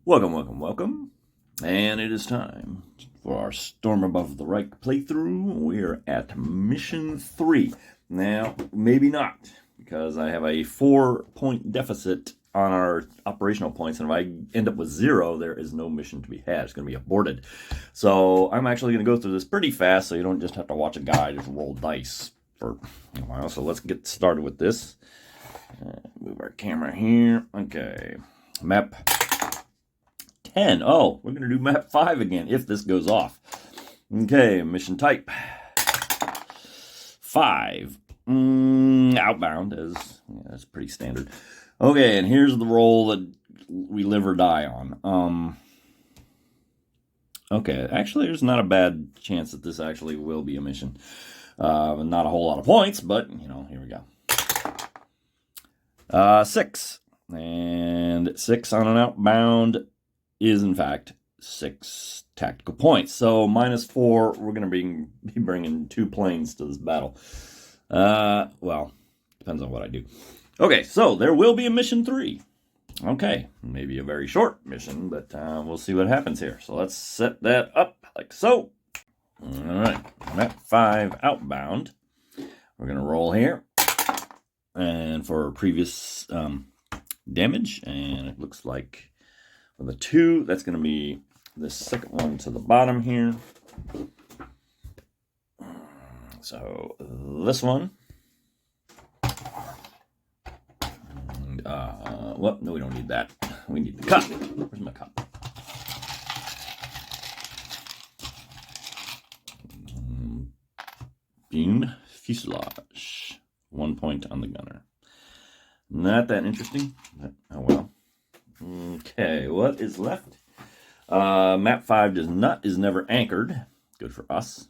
Welcome, welcome, welcome. And it is time for our Storm Above the Reich playthrough. We're at Mission 3. Now, maybe not, because I have a 4-point deficit on our operational points, and if I end up with 0, there is no mission to be had. It's going to be aborted. So I'm actually going to go through this pretty fast, so you don't just have to watch a guy just roll dice for a while. So let's get started with this. Move our camera here. Okay. Map 10. Oh, we're going to do map 5 again if this goes off. Okay, mission type 5. Outbound, that's pretty standard. Okay, and here's the roll that we live or die on. Okay, actually, there's not a bad chance that this actually will be a mission. Not a whole lot of points, but, here we go. 6. And 6 on an outbound is, in fact, 6 tactical points. So, -4, we're going to be bringing 2 planes to this battle. Well, depends on what I do. Okay, so there will be a mission 3. Okay, maybe a very short mission, but we'll see what happens here. So let's set that up like so. All right, map 5 outbound. We're going to roll here. And for previous damage, and it looks like with a 2, that's going to be the second one to the bottom here. So this one. Well, no, we don't need that. We need the cup. Where's my cup? Beam fuselage. 1 point on the gunner. Not that interesting, but oh well. Okay, what is left? Map 5 is never anchored. Good for us.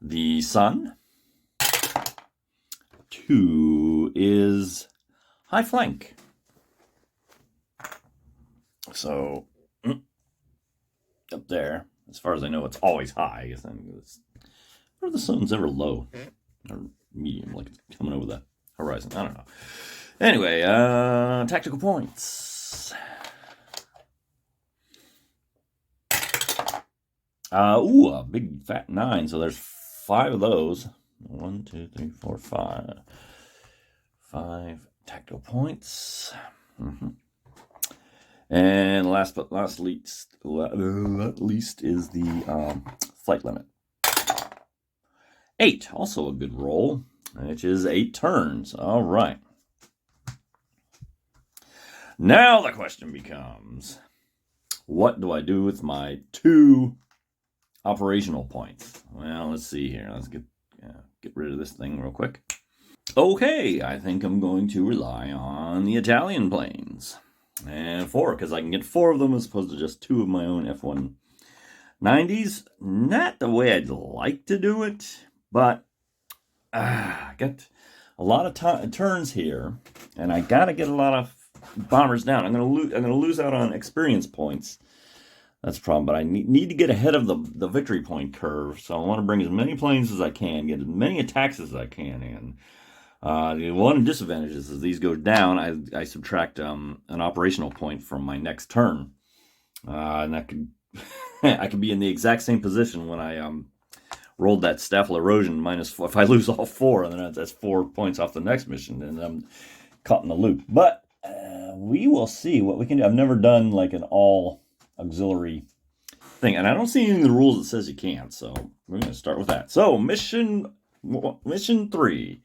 The sun. 2 is high flank. So up there, as far as I know, it's always high. I guess or the sun's ever low or medium, like it's coming over the horizon. I don't know. Anyway, tactical points. A big fat 9. So there's 5 of those. 1, 2, 3, 4, 5. 5 tactical points. And last but not least is the flight limit. 8, also a good roll, which is 8 turns. All right. Now the question becomes, what do I do with my 2 operational points? Well, let's see here. Let's get rid of this thing real quick. Okay, I think I'm going to rely on the Italian planes. And 4, because I can get 4 of them as opposed to just 2 of my own F-190s. Not the way I'd like to do it, but I got a lot of turns here, and I got to get a lot of bombers down. I'm going to lose out on experience points. That's a problem, but I need to get ahead of the victory point curve, so I want to bring as many planes as I can, get as many attacks as I can in. The one disadvantage is as these go down, I subtract an operational point from my next turn. And that could I could be in the exact same position when I rolled that Staffel erosion -4. If I lose all 4, then that's 4 points off the next mission, and I'm caught in the loop. But we will see what we can do. I've never done like an all auxiliary thing, and I don't see anything in the rules that says you can't. So we're going to start with that. So mission 3.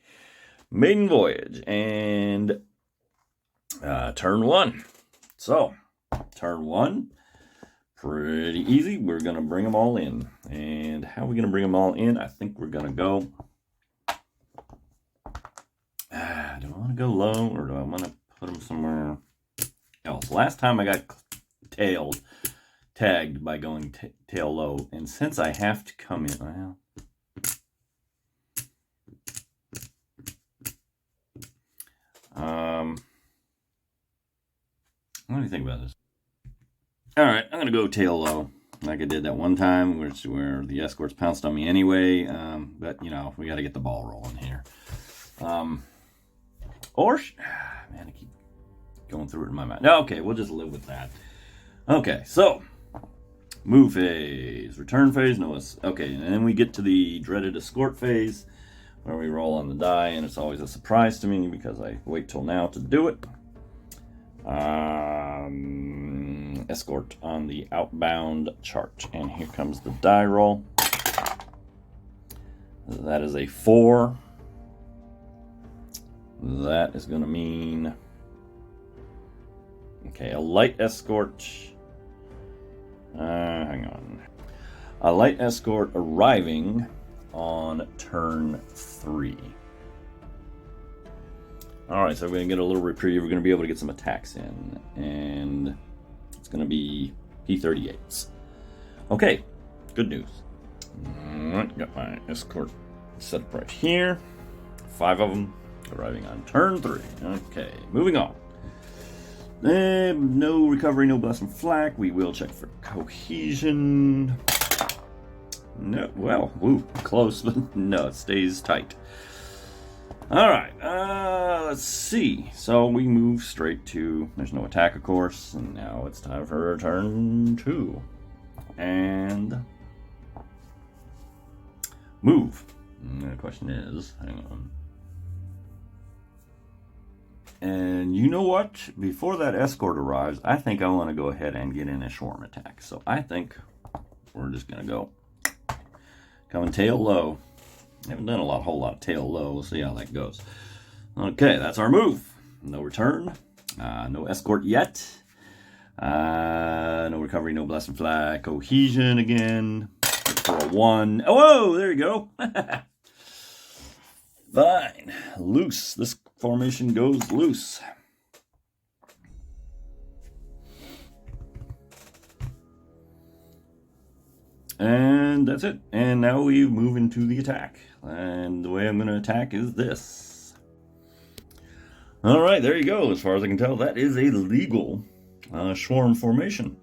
Maiden voyage, and turn 1. So, turn 1, pretty easy. We're going to bring them all in. And how are we going to bring them all in? I think we're going to go... do I want to go low, or do I want to put them somewhere else? Last time I got tagged by going tail low, and since I have to come in... Well, what do you think about this? All right, I'm going to go tail low, like I did that one time, where the escorts pounced on me anyway. But, we got to get the ball rolling here. Man, I keep going through it in my mind. No, okay, we'll just live with that. Okay, so move phase, return phase, no. Okay, and then we get to the dreaded escort phase, where we roll on the die, and it's always a surprise to me because I wait till now to do it. Escort on the outbound chart, and here comes the die roll. That is a 4. That is going to mean, okay, a light escort. Hang on. A light escort arriving on turn 3. Alright, so we're going to get a little reprieve. We're going to be able to get some attacks in. And it's going to be P-38s. Okay, good news. Alright, got my escort set up right here. 5 of them arriving on turn 3. Okay, moving on. No recovery, no blast and flak. We will check for cohesion. No, well, close, but no, it stays tight. Alright, let's see. So we move straight to, there's no attack, of course, and now it's time for turn 2. And move. And the question is, hang on. And you know what? Before that escort arrives, I think I want to go ahead and get in a Schwarm attack. So I think we're just going to go coming tail low. Haven't done a whole lot of tail low. We'll see how that goes. Okay, that's our move. No return. No escort yet. No recovery, no blast and fly. Cohesion again. For a 1. Oh, whoa, there you go. Fine. Loose. This formation goes loose. And that's it. And now we move into the attack. And the way I'm going to attack is this. Alright, there you go. As far as I can tell, that is a legal Schwarm formation.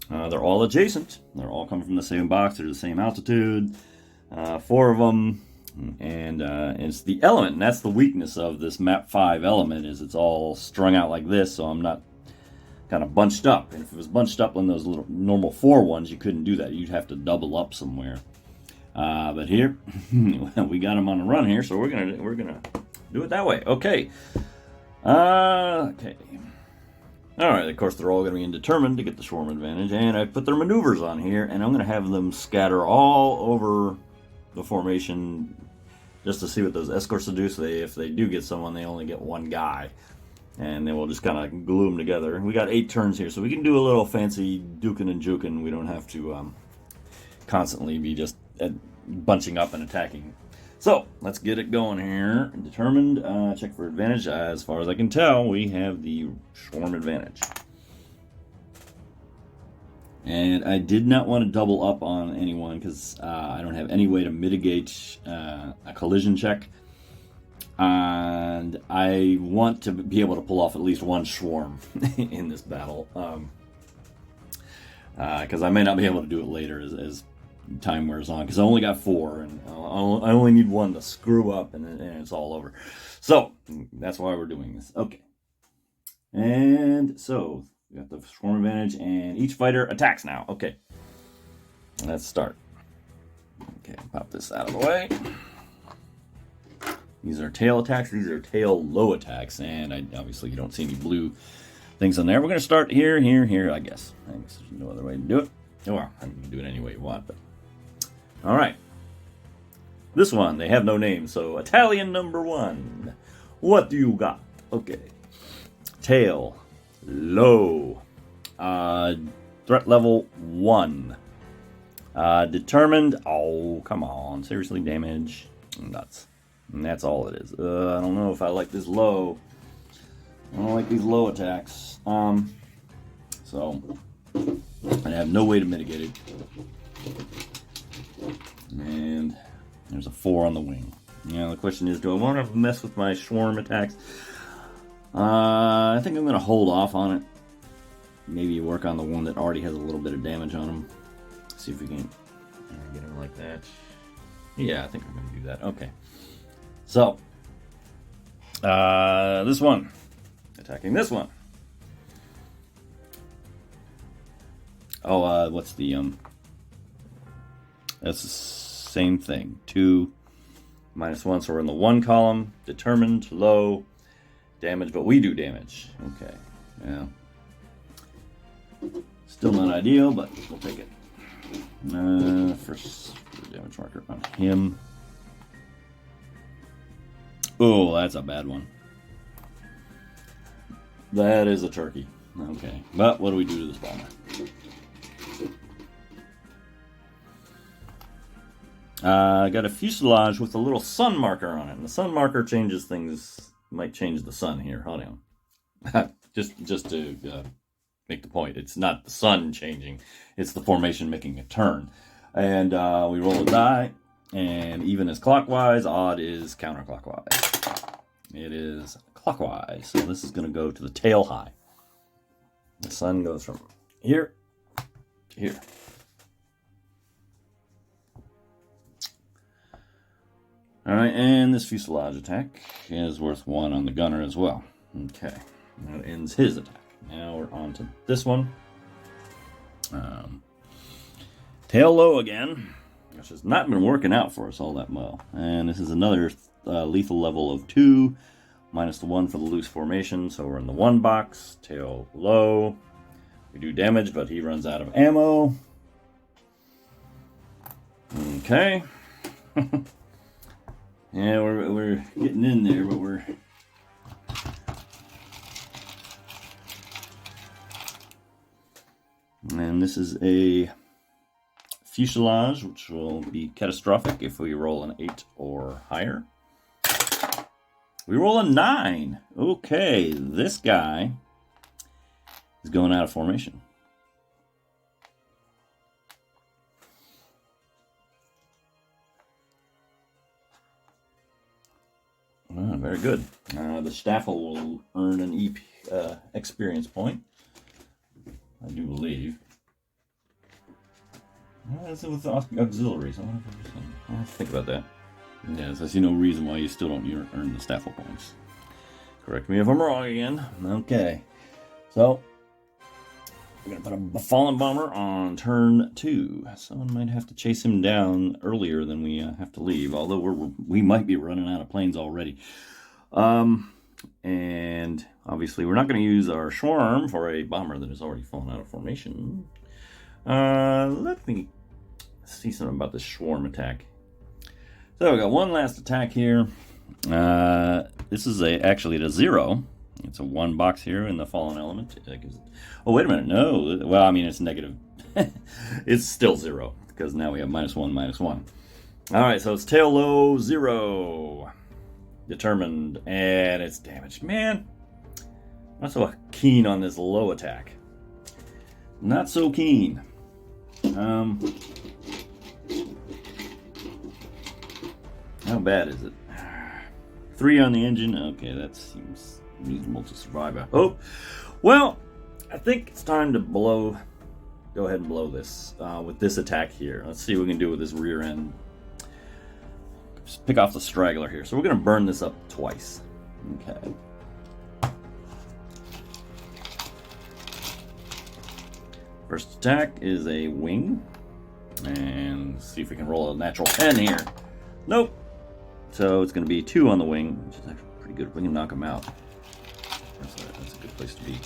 They're all adjacent. They're all coming from the same box. They're the same altitude. 4 of them. And it's the element, and that's the weakness of this map 5 element, is it's all strung out like this, so I'm not kind of bunched up. And if it was bunched up on those little normal 4 ones, you couldn't do that. You'd have to double up somewhere. But here, we got them on the run here, so we're gonna do it that way. Okay. Okay. All right. Of course, they're all gonna be indeterminate to get the Schwarm advantage, and I put their maneuvers on here, and I'm gonna have them scatter all over the formation just to see what those escorts will do. So if they do get someone, they only get 1 guy, and then we'll just kind of glue them together. We got 8 turns here, so we can do a little fancy duking and juking. We don't have to constantly be just bunching up and attacking. So let's get it going here. Determined. Check for advantage. As far as I can tell, we have the Schwarm advantage. And I did not want to double up on anyone because I don't have any way to mitigate a collision check. And I want to be able to pull off at least 1 Schwarm in this battle. Because I may not be able to do it later as time wears on. Because I only got 4, and I only need 1 to screw up, and it's all over. So, that's why we're doing this. Okay. And so we got the Schwarm advantage, and each fighter attacks now. Okay. Let's start. Okay, pop this out of the way. These are tail attacks. These are tail low attacks, and obviously you don't see any blue things on there. We're going to start here, I guess. I guess there's no other way to do it. Oh, well, you can do it any way you want, but... All right. This one, they have no name, so Italian number 1. What do you got? Okay. Tail. Low. Threat level 1. Determined. Oh, come on. Seriously, damage. Nuts. And that's all it is. I don't know if I like this low. I don't like these low attacks. So I have no way to mitigate it. And there's a 4 on the wing. Now the question is, do I want to mess with my Schwarm attacks? I think I'm going to hold off on it. Maybe work on the one that already has a little bit of damage on him. See if we can get him like that. Yeah, I think I'm going to do that. Okay. So, this one. Attacking this one. Oh, what's the that's the same thing. 2 -1, so we're in the 1 column. Determined, low, damage, but we do damage. Okay, yeah. Still not ideal, but we'll take it. First damage marker on him. Oh, that's a bad one. That is a turkey. Okay, but what do we do to this bomber? Got a fuselage with a little sun marker on it. And the sun marker changes things. Might change the sun here. Hold on. just to make the point. It's not the sun changing. It's the formation making a turn. And we roll a die. And even is clockwise. Odd is counterclockwise. It is clockwise. So this is going to go to the tail high. The sun goes from here to here. Alright, and this fuselage attack is worth 1 on the gunner as well. Okay, that ends his attack. Now we're on to this one. Tail low again, which has not been working out for us all that well. And this is another lethal level of 2, minus the 1 for the loose formation. So we're in the 1 box, tail low. We do damage, but he runs out of ammo. Okay. Yeah, we're getting in there, but we're... And this is a fuselage, which will be catastrophic if we roll an 8 or higher. We roll a 9. Okay, this guy is going out of formation. Oh, very good. The Staffel will earn an experience point, I do believe. That's with the auxiliaries. I'll have to think about that. Yes, I see no reason why you still don't earn the Staffel points. Correct me if I'm wrong again. Okay, so we're going to put a fallen bomber on turn 2. Someone might have to chase him down earlier than we have to leave, although we might be running out of planes already. And obviously we're not going to use our Schwarm for a bomber that has already fallen out of formation. Let me see something about the Schwarm attack. So we got one last attack here. This is actually at a 0. It's a 1 box here in the fallen element. Oh, wait a minute. No. Well, I mean, it's negative. It's still 0 because now we have -1, -1. All right, so it's tail low, 0. Determined, and it's damaged. Man, I'm not so keen on this low attack. Not so keen. How bad is it? 3 on the engine. Okay, that seems reasonable to survive, I hope. Well, I think it's time to go ahead and blow this with this attack here. Let's see what we can do with this rear end. Just pick off the straggler here. So we're going to burn this up twice. Okay. First attack is a wing. And see if we can roll a natural 10 here. Nope. So it's going to be 2 on the wing, which is actually pretty good. We can knock him out. That's a good place to be.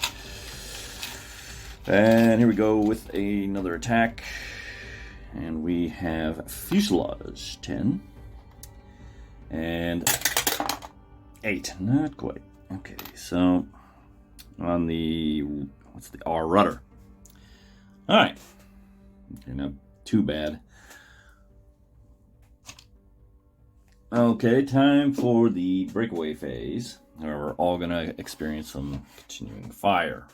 And here we go with another attack. And we have fuselage 10. And 8. Not quite. Okay, so on the, what's the R rudder? Alright. Okay, not too bad. Okay, time for the breakaway phase, where we're all going to experience some continuing fire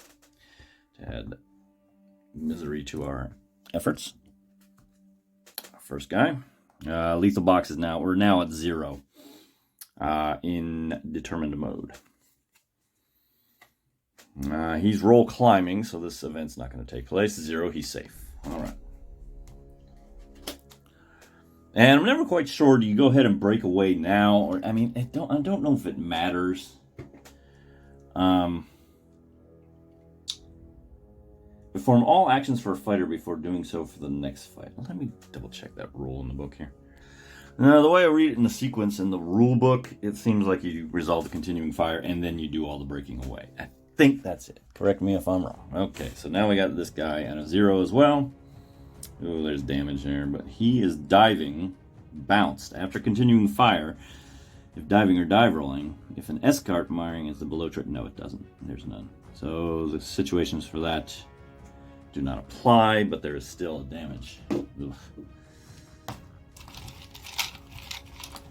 to add misery to our efforts. First guy. Lethal box is we're now at 0 in determined mode. He's roll climbing, so this event's not going to take place. 0, he's safe. All right. And I'm never quite sure, do you go ahead and break away now? Or I mean, I don't know if it matters. Perform all actions for a fighter before doing so for the next fight. Let me double check that rule in the book here. Now, the way I read it in the sequence in the rule book, it seems like you resolve the continuing fire and then you do all the breaking away. I think that's it. Correct me if I'm wrong. Okay, so now we got this guy at a 0 as well. Oh, there's damage there, but he is diving, bounced. After continuing fire, if diving or dive rolling, if an escort firing is the below trick, no, it doesn't. There's none. So the situations for that do not apply, but there is still a damage. Oof.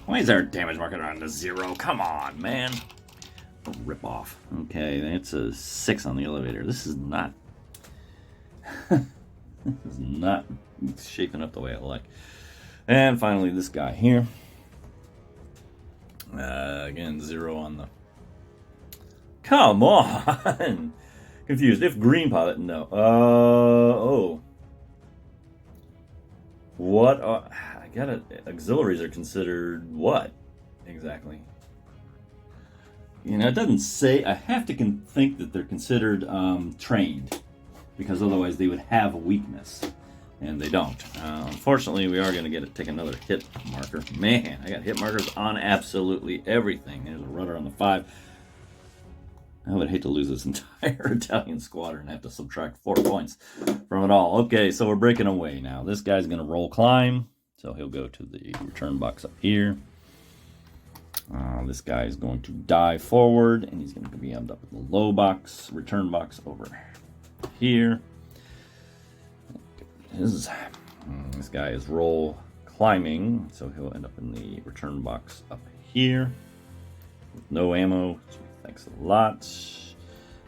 Why is there a damage marker on the 0? Come on, man. A rip off. Okay, it's a 6 on the elevator. This is not... this is not shaping up the way I like. And finally, this guy here. Again, 0 on the... Come on! Confused. If green pilot, no. Oh. What are... I got it. Auxiliaries are considered what exactly? You know, it doesn't say. I have to think that they're considered trained, because otherwise they would have a weakness, and they don't. Unfortunately, we are going to take another hit marker. Man, I got hit markers on absolutely everything. There's a rudder on the 5. I would hate to lose this entire Italian squadron and have to subtract 4 points from it all. Okay, so we're breaking away now. This guy's going to roll climb. So he'll go to the return box up here. This guy is going to dive forward, and he's going to be end up in the low box, return box over here. This guy is roll climbing, so he'll end up in the return box up here with no ammo. So thanks a lot.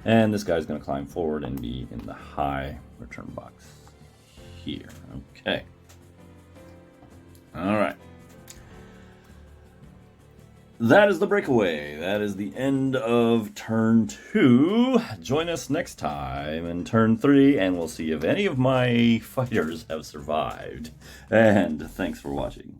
And this guy's going to climb forward and be in the high return box here. Okay. All right. That is the breakaway. That is the end of turn 2. Join us next time in turn 3, and we'll see if any of my fighters have survived. And thanks for watching.